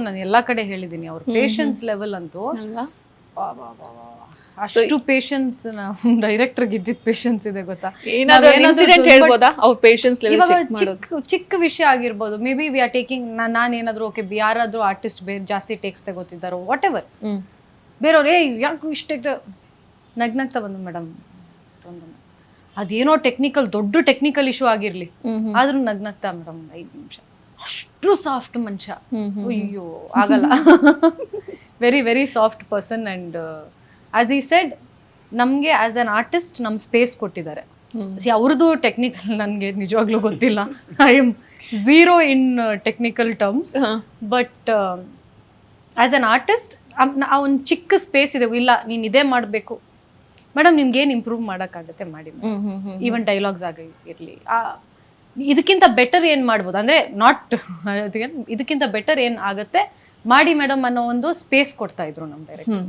ನಾನು ಎಲ್ಲಾ ಕಡೆ ಹೇಳಿದೀನಿ ಅವ್ರ ಪೇಷನ್ಸ್ ಲೆವೆಲ್ ಅಂತೂ ಅಲ್ವಾ? ಅಷ್ಟು ಪೇಷನ್ಸ್ ಡೈರೆಕ್ಟರ್ ಇದ್ದಿದ್ ಪೇಷನ್ಸ್ ಇದೆ ಗೊತ್ತಾ. ಏನಾದ್ರೂ ಇನ್ಸಿಡೆಂಟ್ ಹೇಳ್ಬೋದಾ ಅವ್ರ ಪೇಷನ್ಸ್ ಲೆವೆಲ್ ಇವಾಗ ಚೆಕ್ ಮಾಡೋದು? ಚಿಕ್ಕ ವಿಷಯ ಆಗಿರ್ಬೋದು, may be we are taking, ನಾನು ಏನಾದ್ರು ಓಕೆ ಯಾರಾದ್ರೂ ಆರ್ಟಿಸ್ಟ್ ಜಾಸ್ತಿ ಟೇಕ್ಸ್ ತಗೋತಿದ್ದಾರೋ ವಾಟ್ ಎವರ್, ಬೇರೆಯವ್ರು ಯಾಕೆ ಇಷ್ಟ ನಗ್ನಗ್ತಾ ಬಂದು ಮೇಡಮ್ ಅದೇನೋ ಟೆಕ್ನಿಕಲ್ ದೊಡ್ಡ ಟೆಕ್ನಿಕಲ್ ಇಶ್ಯೂ ಆಗಿರ್ಲಿ ಆದ್ರೂ ನಗ್ನಗ್ತಾ ಮೇಡಮ್ 5 ನಿಮಿಷ, ಅಷ್ಟು ಸಾಫ್ಟ್ ಮನುಷ್ಯ. ಅಯ್ಯೋ ಆಗಲ್ಲ. Very very soft person. And as he said ನಮ್ಗೆ ಆಸ್ ಅನ್ ಆರ್ಟಿಸ್ಟ್ ನಮ್ ಸ್ಪೇಸ್ ಕೊಟ್ಟಿದ್ದಾರೆ. ಅವ್ರದ್ದು ಟೆಕ್ನಿಕಲ್ ನನ್ಗೆ ನಿಜವಾಗ್ಲೂ ಗೊತ್ತಿಲ್ಲ. I M zero in technical terms. But as an artist ಒಂದು ಚಿಕ್ಕ ಸ್ಪೇಸ್ ಇದೆ. ಇಲ್ಲ ನೀನ್ ಇದೇ ಮಾಡಬೇಕು ಮೇಡಮ್, ನಿಮ್ಗೆ ಏನು ಇಂಪ್ರೂವ್ ಮಾಡೋಕ್ಕಾಗತ್ತೆ ಮಾಡಿ. ಈವನ್ ಡೈಲಾಗ್ಸ್ ಆಗಿರಲಿ, ಇದಕ್ಕಿಂತ ಬೆಟರ್ ಏನು ಮಾಡ್ಬೋದು ಅಂದರೆ ನಾಟ್ ಇದಕ್ಕಿಂತ ಬೆಟರ್ ಏನು ಆಗುತ್ತೆ ಮಾಡಿ ಮೇಡಮ್ ಅನ್ನೋ ಒಂದು ಸ್ಪೇಸ್ ಕೊಡ್ತಾ ಇದ್ರು ನಮ್ಮ ಡೈರೆಕ್ಟರ್.